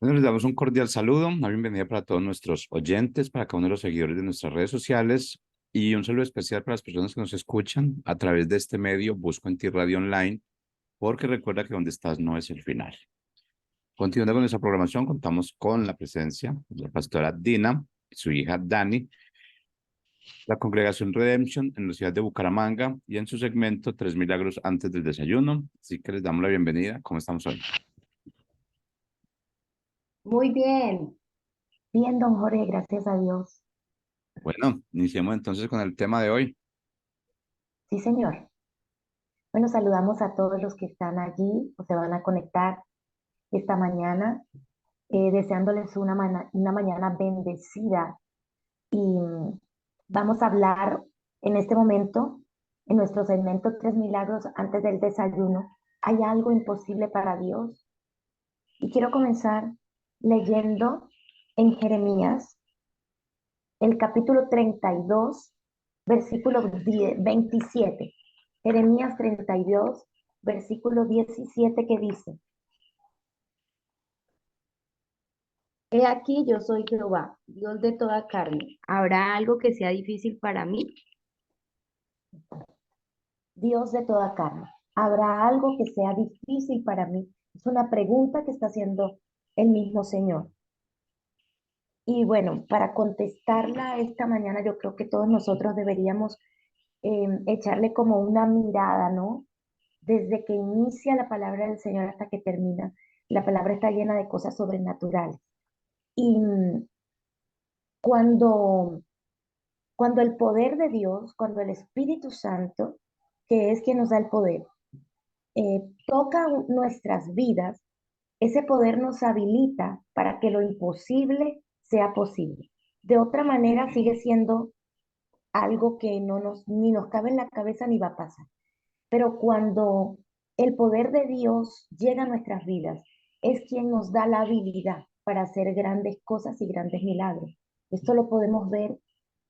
Bueno, les damos un cordial saludo, una bienvenida para todos nuestros oyentes, para cada uno de los seguidores de nuestras redes sociales y un saludo especial para las personas que nos escuchan a través de este medio Busco en Ti Radio Online, porque recuerda que donde estás no es el final. Continuando con nuestra programación, contamos con la presencia de la pastora Dina y su hija Dani, la congregación Redemption en la ciudad de Bucaramanga y en su segmento Tres Milagros antes del desayuno. Así que les damos la bienvenida. ¿Cómo estamos hoy? Muy bien, bien, don Jorge, gracias a Dios. Bueno, iniciemos entonces con el tema de hoy. Sí, señor. Bueno, saludamos a todos los que están allí o se van a conectar esta mañana, deseándoles una mañana bendecida. Y vamos a hablar en este momento, en nuestro segmento Tres Milagros antes del desayuno. ¿Hay algo imposible para Dios? Y quiero comenzar leyendo en Jeremías el capítulo 32, versículo 27. Jeremías 32, versículo 17, que dice: He aquí, yo soy Jehová, Dios de toda carne. ¿Habrá algo que sea difícil para mí? Dios de toda carne. ¿Habrá algo que sea difícil para mí? Es una pregunta que está haciendo el mismo Señor. Y bueno, para contestarla esta mañana, yo creo que todos nosotros deberíamos echarle como una mirada, ¿no? Desde que inicia la palabra del Señor hasta que termina, la palabra está llena de cosas sobrenaturales. Y cuando, cuando el poder de Dios, cuando el Espíritu Santo, que es quien nos da el poder, toca nuestras vidas, ese poder nos habilita para que lo imposible sea posible. De otra manera, sigue siendo algo que ni nos cabe en la cabeza ni va a pasar. Pero cuando el poder de Dios llega a nuestras vidas, es quien nos da la habilidad para hacer grandes cosas y grandes milagros. Esto lo podemos ver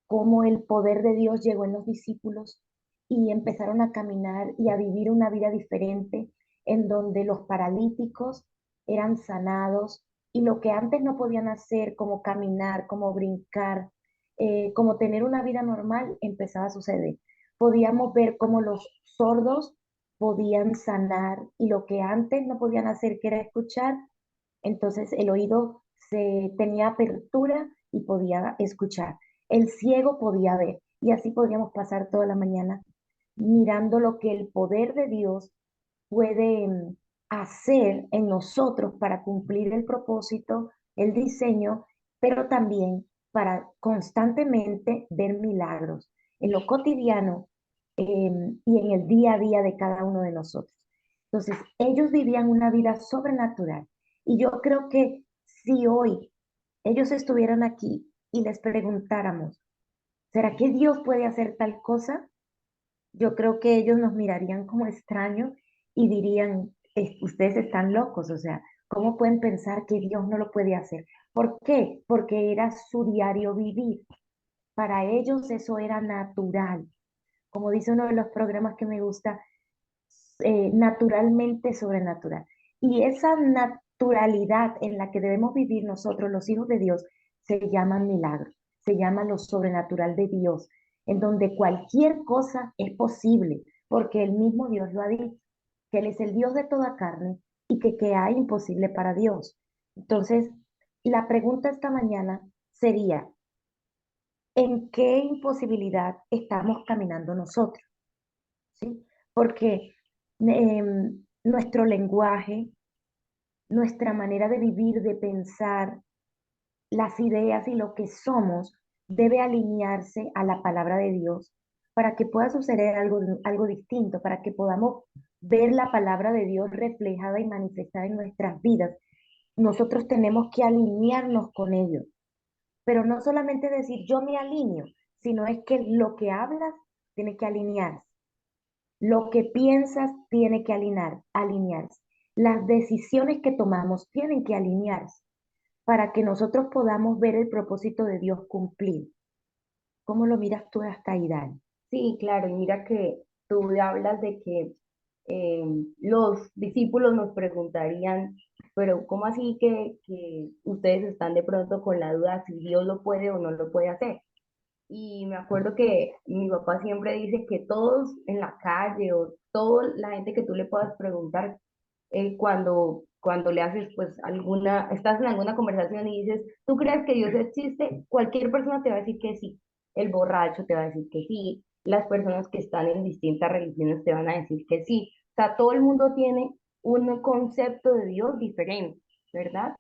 como el poder de Dios llegó en los discípulos y empezaron a caminar y a vivir una vida diferente en donde los paralíticos eran sanados y lo que antes no podían hacer, como caminar, como brincar, como tener una vida normal, empezaba a suceder. Podíamos ver cómo los sordos podían sanar y lo que antes no podían hacer, que era escuchar, entonces el oído se tenía apertura y podía escuchar. El ciego podía ver y así podíamos pasar toda la mañana mirando lo que el poder de Dios puede hacer en nosotros para cumplir el propósito, el diseño, pero también para constantemente ver milagros en lo cotidiano y en el día a día de cada uno de nosotros. Entonces, ellos vivían una vida sobrenatural y yo creo que si hoy ellos estuvieran aquí y les preguntáramos, ¿será que Dios puede hacer tal cosa? Yo creo que ellos nos mirarían como extraños y dirían: Ustedes están locos, o sea, ¿cómo pueden pensar que Dios no lo puede hacer? ¿Por qué? Porque era su diario vivir. Para ellos eso era natural. Como dice uno de los programas que me gusta, naturalmente sobrenatural. Y esa naturalidad en la que debemos vivir nosotros, los hijos de Dios, se llama milagro, se llama lo sobrenatural de Dios, en donde cualquier cosa es posible, porque el mismo Dios lo ha dicho, que Él es el Dios de toda carne y que hay imposible para Dios. Entonces, la pregunta esta mañana sería: ¿en qué imposibilidad estamos caminando nosotros? ¿Sí? Porque nuestro lenguaje, nuestra manera de vivir, de pensar, las ideas y lo que somos debe alinearse a la palabra de Dios para que pueda suceder algo distinto, para que podamos ver la palabra de Dios reflejada y manifestada en nuestras vidas. Nosotros tenemos que alinearnos con ellos, pero no solamente decir yo me alineo, sino es que lo que hablas tiene que alinearse. Lo que piensas tiene que alinearse. Las decisiones que tomamos tienen que alinearse para que nosotros podamos ver el propósito de Dios cumplir. ¿Cómo lo miras tú hasta ahí, Dani? Sí, claro, y mira que tú hablas de que los discípulos nos preguntarían, pero ¿cómo así que ustedes están de pronto con la duda si Dios lo puede o no lo puede hacer? Y me acuerdo que mi papá siempre dice que todos en la calle o toda la gente que tú le puedas preguntar, cuando le haces pues alguna, estás en alguna conversación y dices, ¿tú crees que Dios existe? Cualquier persona te va a decir que sí. El borracho te va a decir que sí. Las personas que están en distintas religiones te van a decir que sí. O sea, todo el mundo tiene un concepto de Dios diferente, ¿verdad?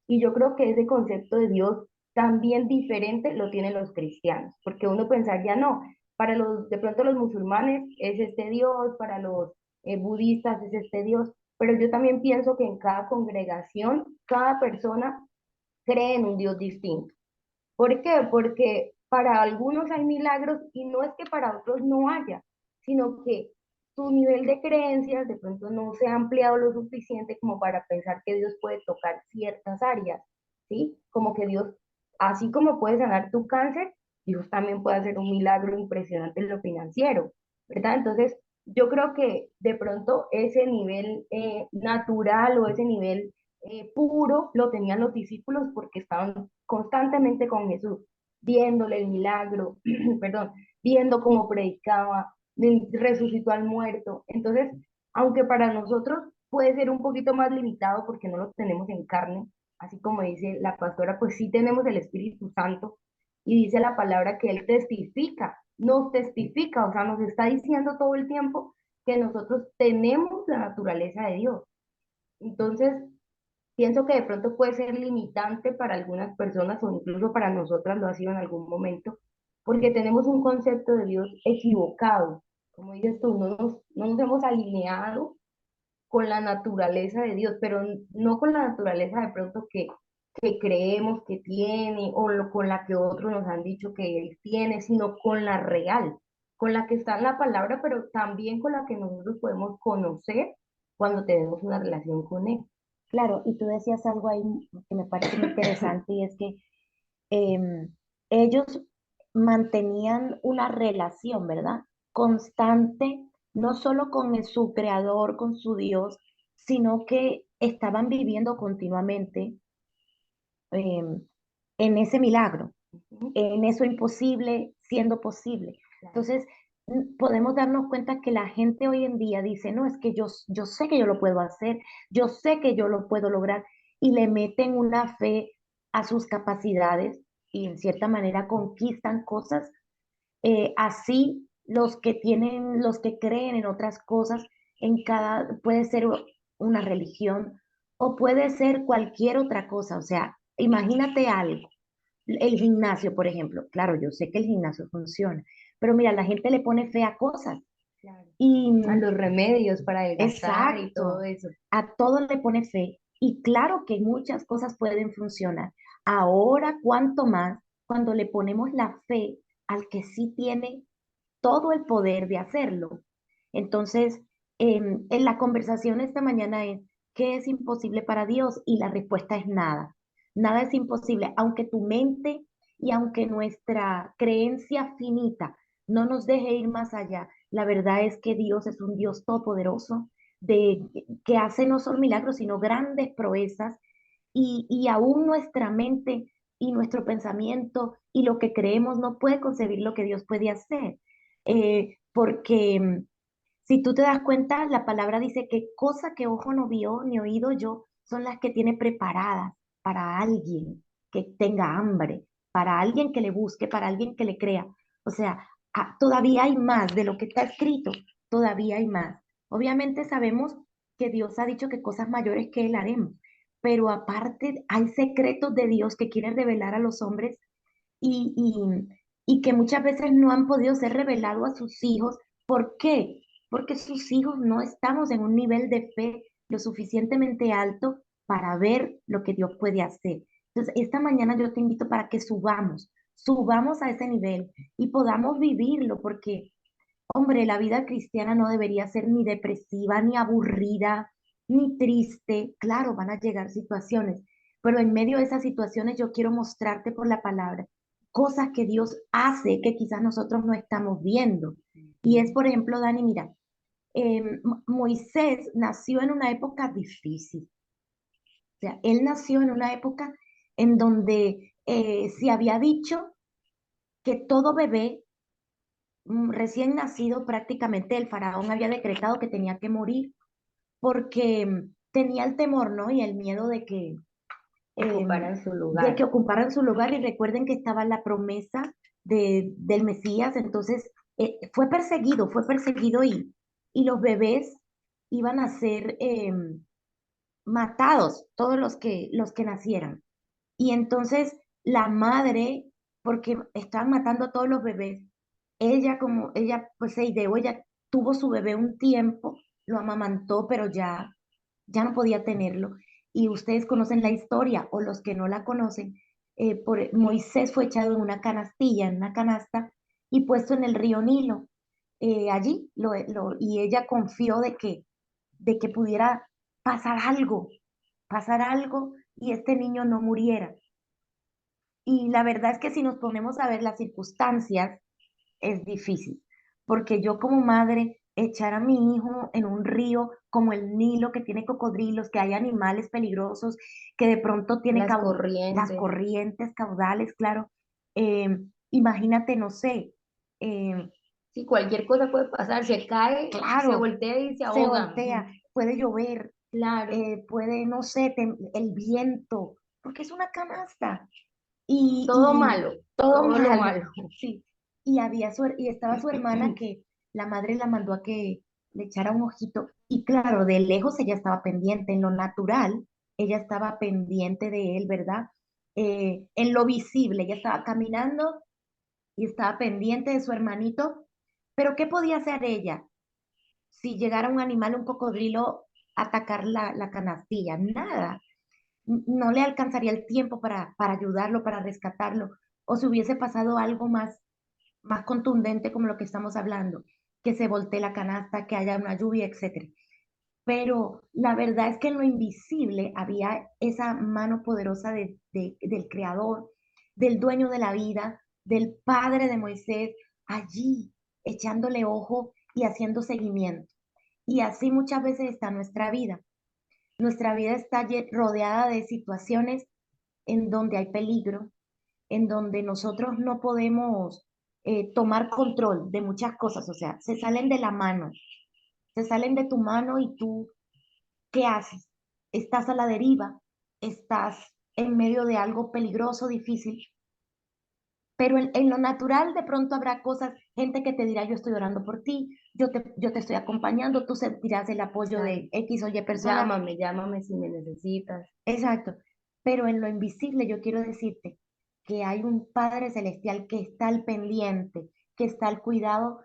Y yo creo que ese concepto de Dios también diferente lo tienen los cristianos, porque uno pensaría, no, para los, de pronto los musulmanes es este Dios, para los budistas es este Dios, pero yo también pienso que en cada congregación, cada persona cree en un Dios distinto. ¿Por qué? Porque para algunos hay milagros y no es que para otros no haya, sino que su nivel de creencias de pronto no se ha ampliado lo suficiente como para pensar que Dios puede tocar ciertas áreas, ¿sí? Como que Dios, así como puede sanar tu cáncer, Dios también puede hacer un milagro impresionante en lo financiero, ¿verdad? Entonces, yo creo que de pronto ese nivel natural o ese nivel puro lo tenían los discípulos porque estaban constantemente con Jesús, viéndole el milagro, perdón, viendo cómo predicaba, resucitó al muerto. Entonces, aunque para nosotros puede ser un poquito más limitado porque no lo tenemos en carne, así como dice la pastora, pues sí tenemos el Espíritu Santo y dice la palabra que Él testifica, nos testifica, o sea, nos está diciendo todo el tiempo que nosotros tenemos la naturaleza de Dios. Entonces, pienso que de pronto puede ser limitante para algunas personas o incluso para nosotras lo ha sido en algún momento, porque tenemos un concepto de Dios equivocado. Como dices tú, no nos hemos alineado con la naturaleza de Dios, pero no con la naturaleza de pronto que creemos que tiene o con la que otros nos han dicho que Él tiene, sino con la real, con la que está en la palabra, pero también con la que nosotros podemos conocer cuando tenemos una relación con Él. Claro, y tú decías algo ahí que me parece muy interesante y es que em, ellos mantenían una relación, ¿verdad? Constante, no solo con su creador, con su Dios, sino que estaban viviendo continuamente em, en ese milagro, Ujú, en eso imposible siendo posible. claro. Entonces, podemos darnos cuenta que la gente hoy en día dice, no, es que yo sé que yo lo puedo hacer, yo sé que yo lo puedo lograr, y le meten una fe a sus capacidades y en cierta manera conquistan cosas. Así los que tienen, los que creen en otras cosas, puede ser una religión o puede ser cualquier otra cosa. O sea, imagínate algo. El gimnasio, por ejemplo. Claro, yo sé que el gimnasio funciona, pero mira, la gente le pone fe a cosas Claro. y A los remedios para adelgazar y todo exacto, eso. a todo le pone fe. Y claro que muchas cosas pueden funcionar. Ahora, cuanto más cuando le ponemos la fe al que sí tiene todo el poder de hacerlo. Entonces, en la conversación esta mañana es, ¿qué es imposible para Dios? Y la respuesta es nada. Nada es imposible, aunque tu mente y aunque nuestra creencia finita no nos deje ir más allá. La verdad es que Dios es un Dios todopoderoso, que hace no solo milagros, sino grandes proezas, y aún nuestra mente y nuestro pensamiento y lo que creemos no puede concebir lo que Dios puede hacer. Porque si tú te das cuenta, la palabra dice que cosa que ojo no vio ni oído yo son las que tiene preparadas para alguien que tenga hambre, para alguien que le busque, para alguien que le crea. O sea, todavía hay más de lo que está escrito, todavía hay más. Obviamente sabemos que Dios ha dicho que cosas mayores que Él haremos, pero aparte hay secretos de Dios que quiere revelar a los hombres y, y que muchas veces no han podido ser revelados a sus hijos. ¿Por qué? Porque sus hijos no estamos en un nivel de fe lo suficientemente alto para ver lo que Dios puede hacer. Entonces, esta mañana yo te invito para que subamos a ese nivel y podamos vivirlo, porque, hombre, la vida cristiana no debería ser ni depresiva, ni aburrida, ni triste. Claro, van a llegar situaciones, pero en medio de esas situaciones yo quiero mostrarte por la palabra cosas que Dios hace que quizás nosotros no estamos viendo. Y es, Ujú. por ejemplo, Dani, mira, Moisés nació en una época difícil. sea, él nació en una época en donde se había dicho que todo bebé recién nacido, prácticamente el faraón había decretado que tenía que morir porque tenía el temor, ¿no? Y el miedo Ocuparan su de que lugar. ocuparan su lugar. Y recuerden que estaba la promesa del Mesías. Entonces fue perseguido, y los bebés iban a ser matados, todos los que nacieran. Y entonces la madre, porque estaban matando a todos los bebés, ella pues se ideó, ella tuvo su bebé un tiempo, lo amamantó, pero ya no podía tenerlo. Y ustedes conocen la historia, o los que no la conocen, Moisés fue echado en una canastilla, en una canasta, y puesto en el río Nilo. Allí, y ella confió de que pudiera pasar algo, pasar algo, y este niño no muriera. Y la verdad es que si nos ponemos a ver las circunstancias, es difícil, porque yo como madre, echar a mi hijo en un río como el Nilo, que tiene cocodrilos, que hay animales peligrosos, que de pronto tiene Las las corrientes. corrientes, caudales, claro. eh, Imagínate, no sé, eh, Sí, cualquier cosa puede pasar. Se cae, se claro, voltea y se se ahoga. voltea, puede llover, Claro, puede, no sé, el viento, porque es una canasta. todo Y malo, todo todo lo malo, malo. sí. Y estaba su hermana, que la madre la mandó a que le echara un ojito. Y claro, de lejos ella estaba pendiente, en lo natural, ella estaba pendiente de él, ¿verdad? En lo visible, ella estaba caminando y estaba pendiente de su hermanito. Pero ¿qué podía hacer ella si llegara un animal, un cocodrilo, a atacar la canastilla? Nada. No le alcanzaría el tiempo para ayudarlo, para rescatarlo, o si hubiese pasado algo más contundente como lo que estamos hablando, que se voltee la canasta, que haya una lluvia, etcétera. Pero la verdad es que en lo invisible había esa mano poderosa del Creador, del dueño de la vida, del Padre de Moisés, allí echándole ojo y haciendo seguimiento. Y así muchas veces está nuestra vida. Nuestra vida está rodeada de situaciones en donde hay peligro, en donde nosotros no podemos tomar control de muchas cosas, o sea, se salen de la mano, se salen de tu mano, y tú, ¿qué haces? Estás a la deriva, estás en medio de algo peligroso, difícil, pero en lo natural de pronto habrá cosas, gente que te dirá: yo estoy orando por ti, yo te estoy acompañando, tú sentirás el apoyo de Exacto. X o Y persona. Llámame, llámame si me necesitas. Exacto, pero en lo invisible yo quiero decirte que hay un Padre Celestial que está al pendiente, que está al cuidado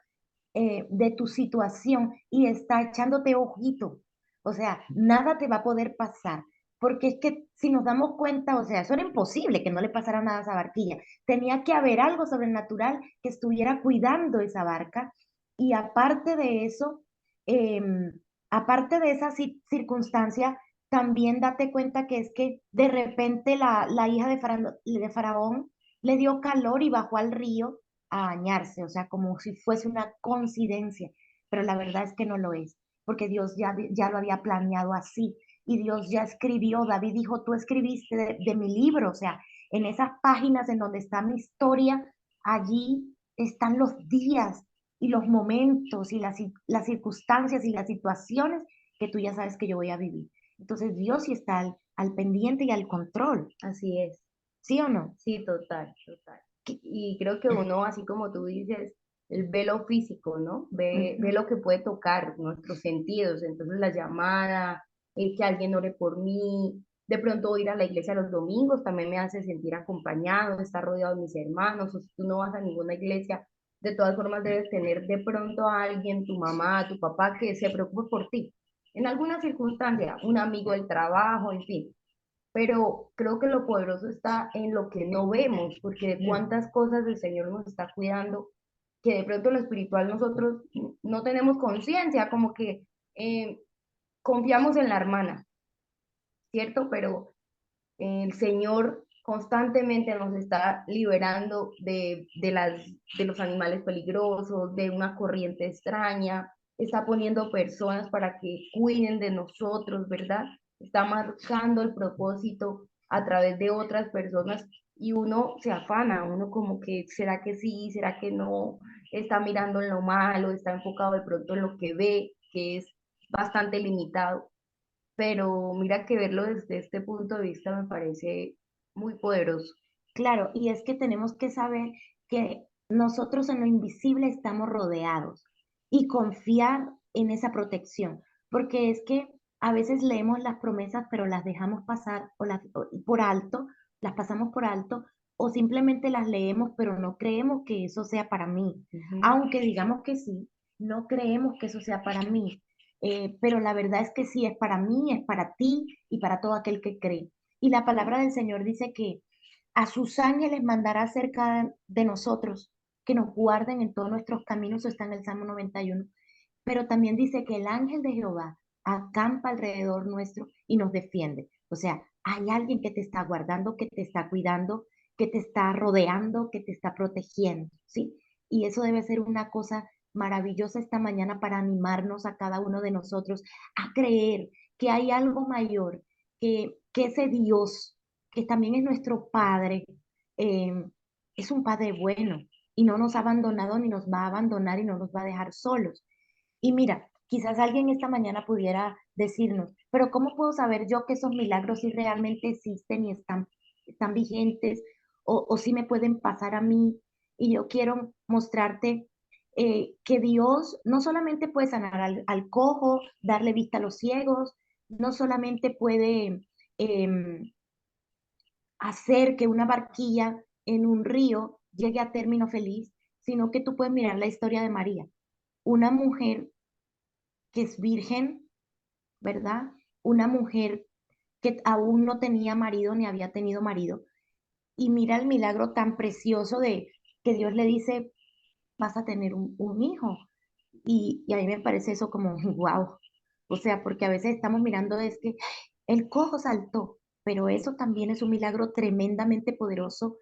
de tu situación, y está echándote ojito. O sea, nada te va a poder pasar, porque es que si nos damos cuenta, o sea, eso era imposible que no le pasara nada a esa barquilla. Tenía que haber algo sobrenatural que estuviera cuidando esa barca. Y aparte de eso, aparte de esa circunstancia, también date cuenta que es que de repente la hija de Faraón le dio calor y bajó al río a bañarse, o sea, como si fuese una coincidencia, pero la verdad es que no lo es, porque Dios ya lo había planeado así, y Dios ya escribió. David dijo: tú escribiste de mi libro, o sea, en esas páginas en donde está mi historia, allí están los días y los momentos y las circunstancias y las situaciones que tú ya sabes que yo voy a vivir. Entonces Dios sí está al pendiente y al control, Así es. ¿sí o no? Sí, total, total. Y creo que uno, así como tú dices, él ve lo físico, ¿no? Ve Ujú. lo que puede tocar nuestros sentidos. Entonces la llamada, que alguien ore por mí, de pronto ir a la iglesia los domingos también me hace sentir acompañado, estar rodeado de mis hermanos. O si tú no vas a ninguna iglesia, de todas formas debes tener de pronto a alguien, tu mamá, tu papá, que se preocupe por ti. En alguna circunstancia, un amigo del trabajo, en fin, pero creo que lo poderoso está en lo que no vemos, porque de cuántas cosas el Señor nos está cuidando, que de pronto lo espiritual nosotros no tenemos conciencia, como que confiamos en la hermana, ¿cierto? Pero el Señor constantemente nos está liberando de los animales peligrosos, de una corriente extraña, está poniendo personas para que cuiden de nosotros, ¿verdad? está marcando el propósito a través de otras personas y uno se afana, uno como que, ¿será que sí? ¿Será que no? Está mirando en lo malo, está enfocado de pronto en lo que ve, que es bastante limitado, pero mira que verlo desde este punto de vista me parece muy poderoso. Claro, y es que tenemos que saber que nosotros en lo invisible estamos rodeados y confiar en esa protección, porque es que a veces leemos las promesas, pero las dejamos pasar por alto, las pasamos por alto, o simplemente las leemos, pero no creemos que eso sea para mí. Ujú. Aunque digamos que sí, no creemos que eso sea para mí. Pero la verdad es que sí es para mí, es para ti y para todo aquel que cree. Y la palabra del Señor dice que a sus ángeles mandará cerca de nosotros, que nos guarden en todos nuestros caminos, eso está en el Salmo 91. Pero también dice que el ángel de Jehová acampa alrededor nuestro y nos defiende. O sea, hay alguien que te está guardando, que te está cuidando, que te está rodeando, que te está protegiendo, ¿sí? Y eso debe ser una cosa maravillosa esta mañana para animarnos a cada uno de nosotros a creer que hay algo mayor, que ese Dios, que también es nuestro Padre, eh, es un Padre bueno y no nos ha abandonado ni nos va a abandonar y no nos va a dejar solos. Y mira, quizás alguien esta mañana pudiera decirnos, pero ¿cómo puedo saber yo que esos milagros sí realmente existen y están vigentes o si me pueden pasar a mí? Y yo quiero mostrarte que Dios no solamente puede sanar al cojo, darle vista a los ciegos, no solamente puede em, hacer que una barquilla en un río llegue a término feliz, sino que tú puedes mirar la historia de María, una mujer que es virgen, ¿verdad? Una mujer que aún no tenía marido ni había tenido marido. Y mira el milagro tan precioso de que Dios le dice, vas a tener un hijo. Y a mí me parece eso como, wow. O sea, porque a veces estamos mirando es que el cojo saltó, pero eso también es un milagro tremendamente poderoso.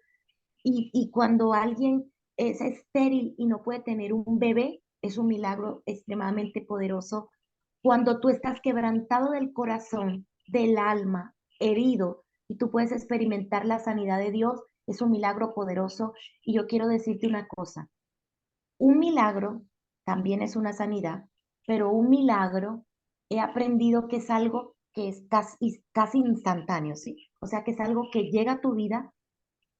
Y cuando alguien es estéril y no puede tener un bebé, es un milagro extremadamente poderoso. Cuando tú estás quebrantado del corazón, del alma, herido, y tú puedes experimentar la sanidad de Dios, es un milagro poderoso. Y yo quiero decirte una cosa, un milagro también es una sanidad, pero un milagro he aprendido que es algo que es casi instantáneo, ¿sí? O sea, que es algo que llega a tu vida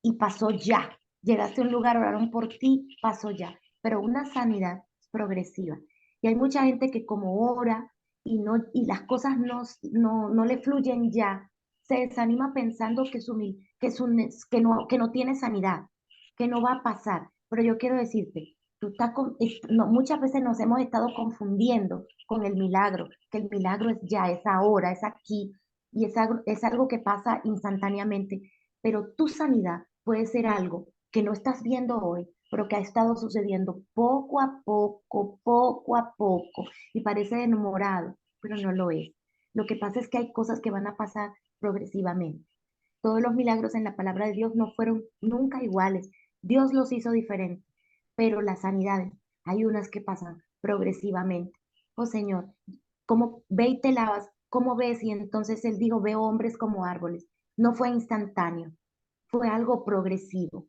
y pasó ya. Llegaste a un lugar, oraron por ti, pasó ya. Pero una sanidad es progresiva. Y hay mucha gente que como ora y las cosas no le fluyen ya, se desanima pensando que no tiene sanidad, que no va a pasar. Pero yo quiero decirte, muchas veces nos hemos estado confundiendo con el milagro, que el milagro es ya, es ahora, es aquí, y es algo que pasa instantáneamente, pero tu sanidad puede ser algo que no estás viendo hoy, pero que ha estado sucediendo poco a poco, y parece demorado, pero no lo es. Lo que pasa es que hay cosas que van a pasar progresivamente. Todos los milagros en la palabra de Dios no fueron nunca iguales. Dios los hizo diferentes, pero las sanidades, hay unas que pasan progresivamente. Oh Señor, ¿cómo ve y te lavas? ¿Cómo ves? Y entonces él dijo, veo hombres como árboles. No fue instantáneo, fue algo progresivo.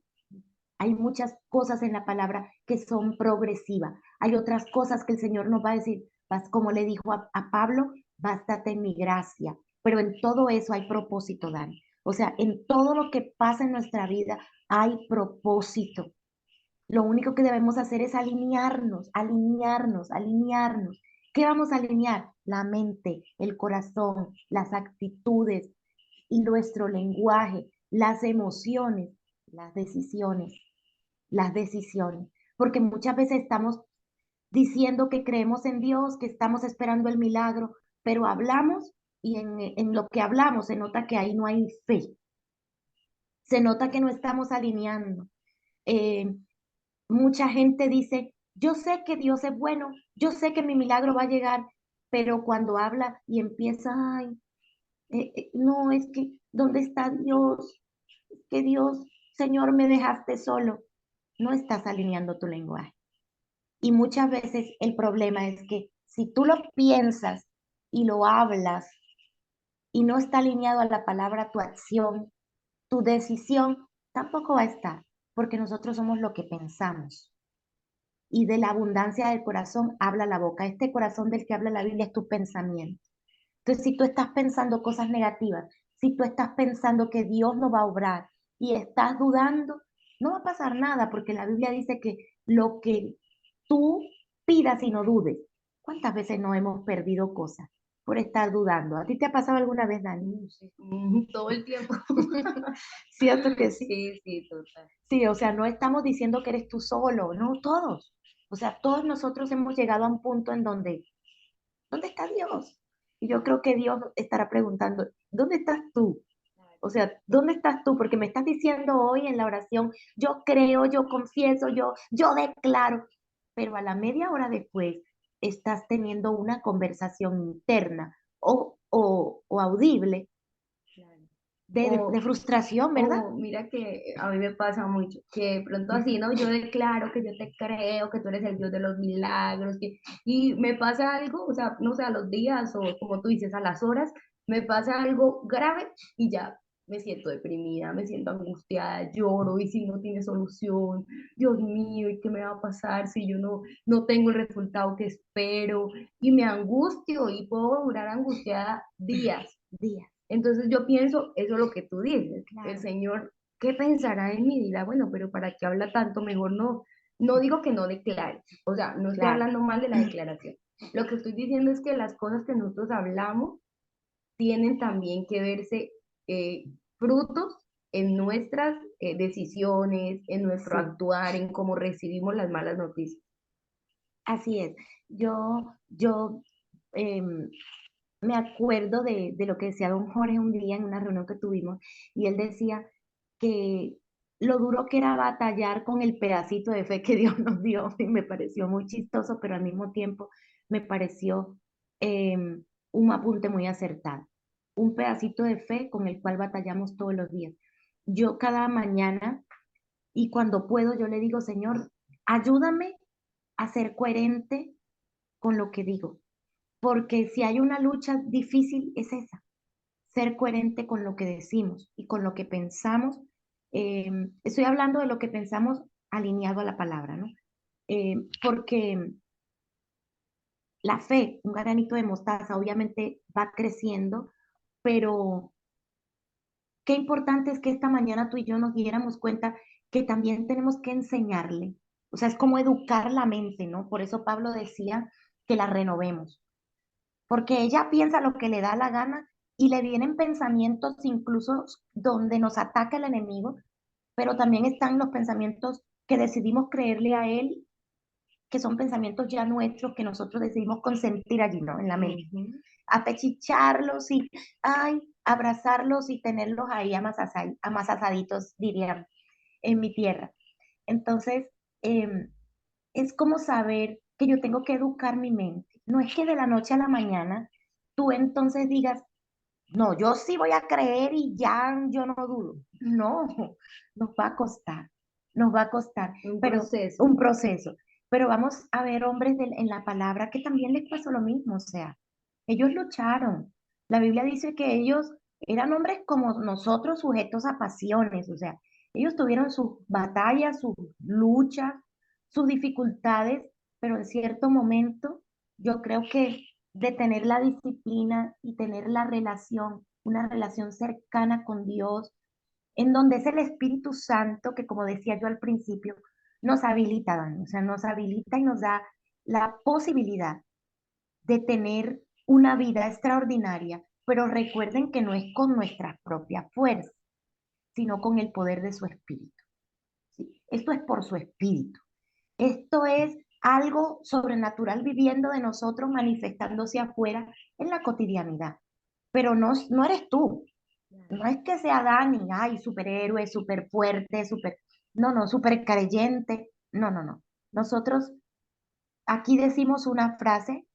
Hay muchas cosas en la palabra que son progresivas. Hay otras cosas que el Señor nos va a decir, como le dijo a Pablo, bástate en mi gracia. Pero en todo eso hay propósito, Dani. O sea, en todo lo que pasa en nuestra vida hay propósito. Lo único que debemos hacer es alinearnos, alinearnos, alinearnos. ¿Qué vamos a alinear? La mente, el corazón, las actitudes, y nuestro lenguaje, las emociones, las decisiones, las decisiones. Porque muchas veces estamos diciendo que creemos en Dios, que estamos esperando el milagro, pero hablamos y en lo que hablamos se nota que ahí no hay fe, se nota que no estamos alineando. Eh, Mucha gente dice, yo sé que Dios es bueno, yo sé que mi milagro va a llegar, pero cuando habla y empieza, ay, no, es que, ¿dónde está Dios? Que Dios, Señor, me dejaste solo. No estás alineando tu lenguaje. Y muchas veces el problema es que si tú lo piensas y lo hablas y no está alineado a la palabra tu acción, tu decisión, tampoco va a estar, porque nosotros somos lo que pensamos. Y de la abundancia del corazón habla la boca. Este corazón del que habla la Biblia es tu pensamiento. Entonces, si tú estás pensando cosas negativas, si tú estás pensando que Dios no va a obrar y estás dudando, no va a pasar nada, porque la Biblia dice que lo que tú pidas y no dudes. ¿Cuántas veces no hemos perdido cosas por estar dudando? ¿A ti te ha pasado alguna vez, Dani? Sí, todo el tiempo. ¿Cierto que sí? Sí, sí, total. Sí, o sea, no estamos diciendo que eres tú solo, no, todos. O sea, todos nosotros hemos llegado a un punto en donde, ¿dónde está Dios? Y yo creo que Dios estará preguntando, ¿dónde estás tú? O sea, ¿dónde estás tú? Porque me estás diciendo hoy en la oración, yo creo, yo confieso, yo declaro, pero a la media hora después estás teniendo una conversación interna o audible Claro. de O, frustración, ¿verdad? o mira que a mí me pasa mucho, que de pronto así, ¿no? Yo declaro que yo te creo, que tú eres el Dios de los milagros, y me pasa algo, o sea, no sé, a los días o como tú dices, a las horas, me pasa algo grave y ya me siento deprimida, me siento angustiada, lloro y si no tiene solución, Dios mío, ¿y qué me va a pasar si yo no tengo el resultado que espero? Y me angustio y puedo durar angustiada días. Días, Entonces yo pienso, eso es lo que tú dices, el claro, Señor, ¿qué pensará en mí? Dirá, bueno, pero ¿para qué habla tanto? Mejor no digo que no declare, o sea, no estoy claro. hablando mal de la declaración. Lo que estoy diciendo es que las cosas que nosotros hablamos tienen también que verse eh, frutos en nuestras decisiones, en nuestro Sí, actuar, en cómo recibimos las malas noticias. así es. Yo em, me acuerdo de lo que decía don Jorge un día en una reunión que tuvimos y él decía que lo duro que era batallar con el pedacito de fe que Dios nos dio y me pareció muy chistoso, pero al mismo tiempo me pareció un apunte muy acertado. Un pedacito de fe con el cual batallamos todos los días. Yo cada mañana y cuando puedo yo le digo, Señor, ayúdame a ser coherente con lo que digo, porque si hay una lucha difícil es esa, ser coherente con lo que decimos y con lo que pensamos. Estoy hablando de lo que pensamos alineado a la palabra, ¿no? Porque la fe, un granito de mostaza, obviamente va creciendo, pero qué importante es que esta mañana tú y yo nos diéramos cuenta que también tenemos que enseñarle. O sea, es como educar la mente, ¿no? Por eso Pablo decía que la renovemos, porque ella piensa lo que le da la gana y le vienen pensamientos incluso donde nos ataca el enemigo, pero también están los pensamientos que decidimos creerle a él, que son pensamientos ya nuestros que nosotros decidimos consentir allí, ¿no? En la mente. Ujú. Apechicharlos y, ay, abrazarlos y tenerlos ahí amasazaditos, dirían, en mi tierra. Entonces, es como saber que yo tengo que educar mi mente. No es que de la noche a la mañana tú entonces digas, no, yo sí voy a creer y ya yo no dudo. No, nos va a costar, nos va a costar, Un pero proceso. un proceso. Pero vamos a ver hombres en la palabra que también les pasó lo mismo, o sea, ellos lucharon. La Biblia dice que ellos eran hombres como nosotros, sujetos a pasiones, o sea, ellos tuvieron sus batallas, sus luchas, sus dificultades, pero en cierto momento yo creo que de tener la disciplina y tener la relación, una relación cercana con Dios, en donde es el Espíritu Santo que, como decía yo al principio, nos habilita, Dani, o sea, nos habilita y nos da la posibilidad de tener una vida extraordinaria, pero recuerden que no es con nuestra propia fuerza, sino con el poder de su Espíritu. ¿Sí? Esto es por su Espíritu. Esto es algo sobrenatural viviendo de nosotros, manifestándose afuera en la cotidianidad. Pero no eres tú. No es que sea Dani, ay, superhéroe, súper fuerte, súper, no, no, súper creyente. No, no, no. Nosotros aquí decimos una frase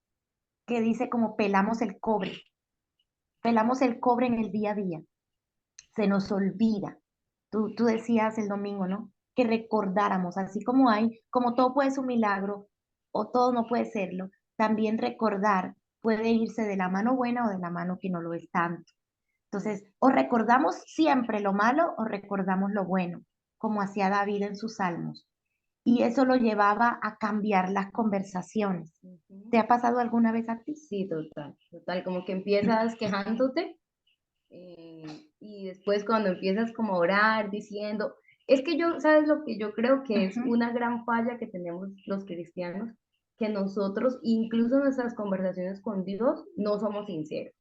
que dice como pelamos el cobre en el día a día. Se nos olvida. Tú decías el domingo, ¿no? Que recordáramos, así como hay, como todo puede ser un milagro o todo no puede serlo, también recordar puede irse de la mano buena o de la mano que no lo es tanto. Entonces, o recordamos siempre lo malo o recordamos lo bueno, como hacía David en sus salmos. Y eso lo llevaba a cambiar las conversaciones. Ujú. ¿Te ha pasado alguna vez a ti? Sí, total, total, como que empiezas quejándote y después cuando empiezas como a orar diciendo, es que yo, ¿sabes lo que yo creo que es Ujú. una gran falla que tenemos los cristianos? Que nosotros, incluso en nuestras conversaciones con Dios, no somos sinceros.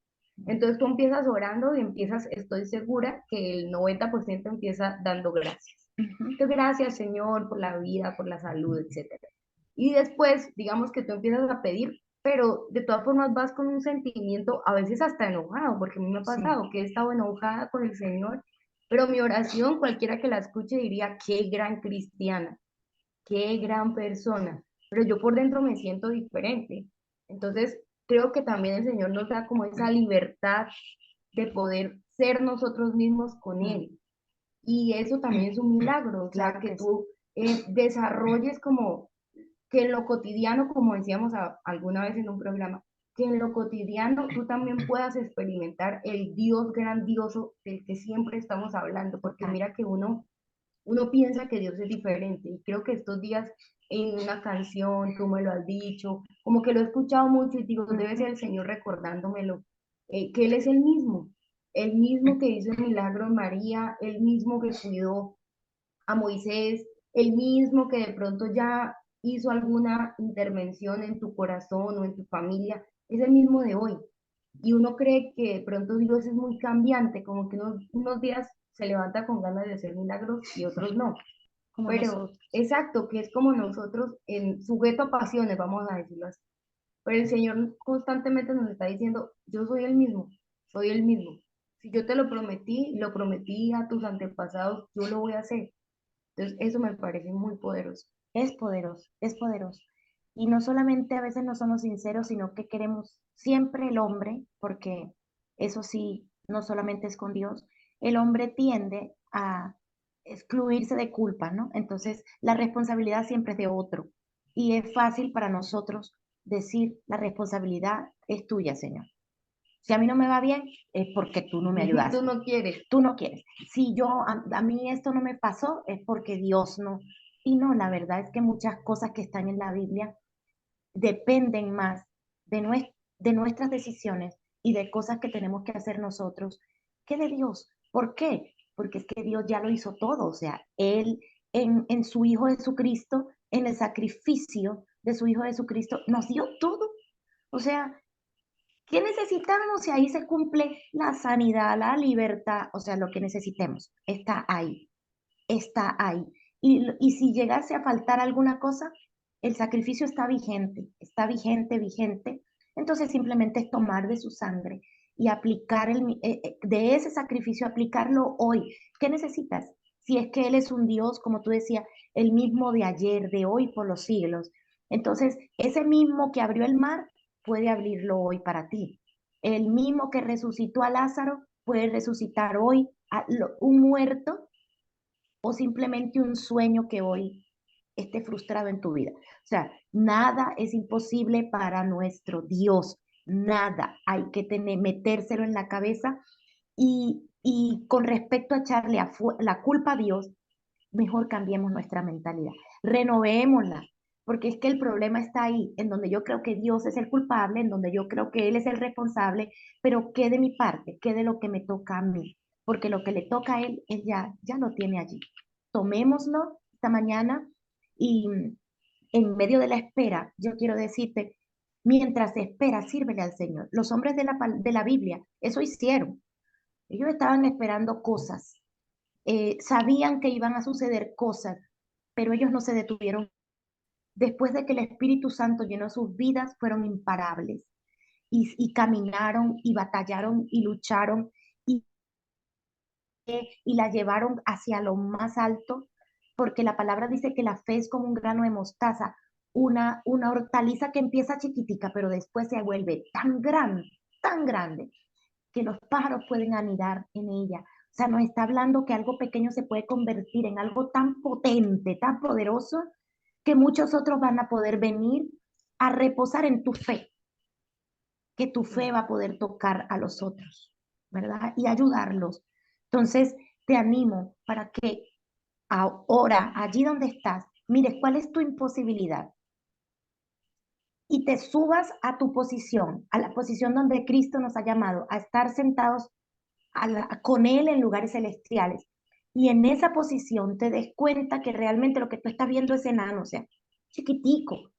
Entonces tú empiezas orando y empiezas, estoy segura que el 90% empieza dando gracias. Ujú. Que gracias, Señor, por la vida, por la salud, etcétera. Y después, digamos que tú empiezas a pedir, pero de todas formas vas con un sentimiento, a veces hasta enojado, porque a mí me ha Sí. pasado que he estado enojada con el Señor, pero mi oración, cualquiera que la escuche diría, qué gran cristiana, qué gran persona, pero yo por dentro me siento diferente. Entonces, creo que también el Señor nos da como esa libertad de poder ser nosotros mismos con Mm. Él. Y eso también es un milagro, o sea, Claro que que sí. tú desarrolles como que en lo cotidiano, como decíamos alguna vez en un programa, que en lo cotidiano tú también puedas experimentar el Dios grandioso del que siempre estamos hablando, porque Total. mira que uno piensa que Dios es diferente y creo que estos días en una canción, tú me lo has dicho, como que lo he escuchado mucho y digo, debe Ujú. ser el Señor recordándomelo, que Él es el mismo que hizo el milagro en María, el mismo que cuidó a Moisés, el mismo que de pronto ya hizo alguna intervención en tu corazón o en tu familia, es el mismo de hoy. Y uno cree que de pronto Dios es muy cambiante, como que unos días se levanta con ganas de hacer milagros y otros no. Como Pero nosotros. exacto, que es como nosotros en sujeto a pasiones, vamos a decirlo así. Pero el Señor constantemente nos está diciendo, yo soy el mismo, soy el mismo. Si yo te lo prometí a tus antepasados, yo lo voy a hacer. Entonces, eso me parece muy poderoso. Es poderoso, es poderoso. Y no solamente a veces no somos sinceros, sino que queremos siempre el hombre, porque eso sí, no solamente es con Dios, el hombre tiende a excluirse de culpa, ¿no? Entonces, la responsabilidad siempre es de otro. Y es fácil para nosotros decir, la responsabilidad es tuya, Señor. Si a mí no me va bien, es porque tú no me Tú ayudaste. no quieres. Tú no quieres. Si a mí esto no me pasó, es porque Dios no. Y no, la verdad es que muchas cosas que están en la Biblia dependen más de nuestras decisiones y de cosas que tenemos que hacer nosotros que de Dios. ¿Por qué? Porque es que Dios ya lo hizo todo. O sea, Él en su Hijo Jesucristo, en el sacrificio de su Hijo Jesucristo, nos dio todo. O sea, ¿qué necesitamos? Y ahí se cumple la sanidad, la libertad, o sea, lo que necesitemos. Está ahí, está ahí. Y si llegase a faltar alguna cosa, el sacrificio está vigente, vigente. Entonces simplemente es tomar de su sangre y aplicar de ese sacrificio, aplicarlo hoy. ¿Qué necesitas? Si es que Él es un Dios, como tú decías, el mismo de ayer, de hoy, por los siglos. Entonces, ese mismo que abrió el mar puede abrirlo hoy para ti. El mismo que resucitó a Lázaro puede resucitar hoy a un muerto o simplemente un sueño que hoy esté frustrado en tu vida. O sea, nada es imposible para nuestro Dios, nada. Hay que metérselo en la cabeza y con respecto a echarle la culpa a Dios, mejor cambiemos nuestra mentalidad, renovémosla, porque es que el problema está ahí, en donde yo creo que Dios es el culpable, en donde yo creo que Él es el responsable, pero ¿qué de mi parte? ¿Qué de lo que me toca a mí? Porque lo que le toca a Él ya lo tiene allí. Tomémoslo esta mañana y en medio de la espera, yo quiero decirte, mientras espera, sírvele al Señor. Los hombres de la Biblia eso hicieron. Ellos estaban esperando cosas, sabían que iban a suceder cosas, pero ellos no se detuvieron. Después de que el Espíritu Santo llenó sus vidas, fueron imparables y caminaron y batallaron y lucharon y, y la llevaron hacia lo más alto, porque la palabra dice que la fe es como un grano de mostaza, una hortaliza que empieza chiquitica, pero después se vuelve tan grande, que los pájaros pueden anidar en ella. O sea, nos está hablando que algo pequeño se puede convertir en algo tan potente, tan poderoso, que muchos otros van a poder venir a reposar en tu fe, que tu fe va a poder tocar a los otros. ¿verdad? Y ayudarlos. Entonces, te animo para que ahora, allí donde estás, mires cuál es tu imposibilidad y te subas a tu posición, a la posición donde Cristo nos ha llamado, a estar sentados con Él en lugares celestiales. Y en esa posición te des cuenta que realmente lo que tú estás viendo es enano, o sea, chiquitico,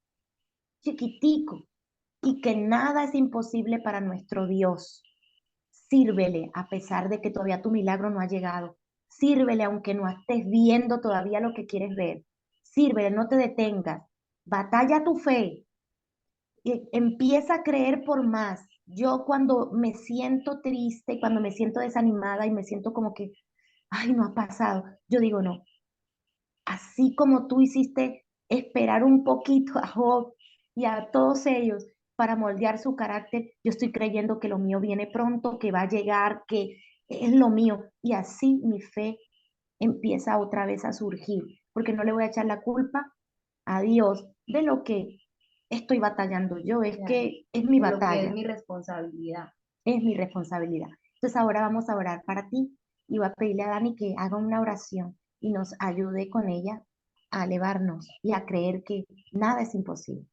chiquitico, y que nada es imposible para nuestro Dios. Sírvele a pesar de que todavía tu milagro no ha llegado. Sírvele aunque no estés viendo todavía lo que quieres ver. Sírvele, no te detengas. Batalla tu fe. Empieza a creer por más. Yo cuando me siento triste, cuando me siento desanimada y me siento como que, ay, no ha pasado, yo digo, no, así como tú hiciste esperar un poquito a Job y a todos ellos para moldear su carácter, yo estoy creyendo que lo mío viene pronto, que va a llegar, que es lo mío. Y así mi fe empieza otra vez a surgir, porque no le voy a echar la culpa a Dios de lo que estoy batallando yo, es Claro, que es mi de lo que es batalla, mi responsabilidad. es mi responsabilidad. Entonces ahora vamos a orar para ti y voy a pedirle a Dani que haga una oración y nos ayude con ella a elevarnos y a creer que nada es imposible.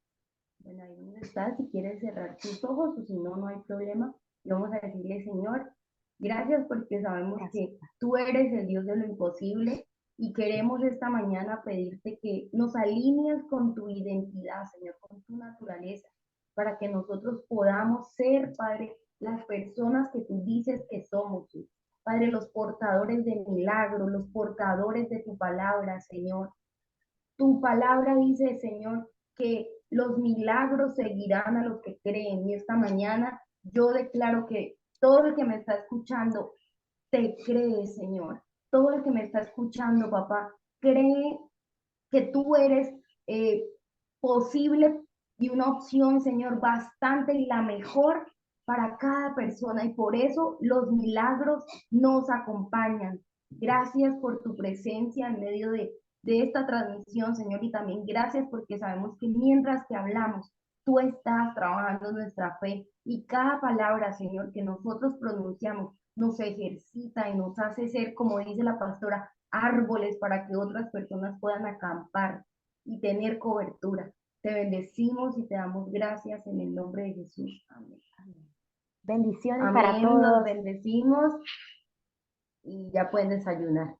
Bueno, ahí donde estás, si quieres cerrar tus ojos o si no, no hay problema. Y vamos a decirle, Señor, gracias porque sabemos Gracias. que tú eres el Dios de lo imposible y queremos esta mañana pedirte que nos alinees con tu identidad, Señor, con tu naturaleza, para que nosotros podamos ser, Padre, las personas que tú dices que somos, Padre, los portadores de milagros, los portadores de tu palabra, Señor. Tu palabra dice, Señor, que los milagros seguirán a los que creen. Y esta mañana yo declaro que todo el que me está escuchando te cree, Señor. Todo el que me está escuchando, papá, cree que tú eres eh, posible y una opción, Señor, bastante y la mejor para cada persona. Y por eso los milagros nos acompañan. Gracias por tu presencia en medio de esta transmisión, Señor, y también gracias porque sabemos que mientras que hablamos, tú estás trabajando nuestra fe y cada palabra, Señor, que nosotros pronunciamos nos ejercita y nos hace ser, como dice la pastora, árboles para que otras personas puedan acampar y tener cobertura. Te bendecimos y te damos gracias en el nombre de Jesús. Amén. Bendiciones para Amén, los todos. bendecimos y ya pueden desayunar.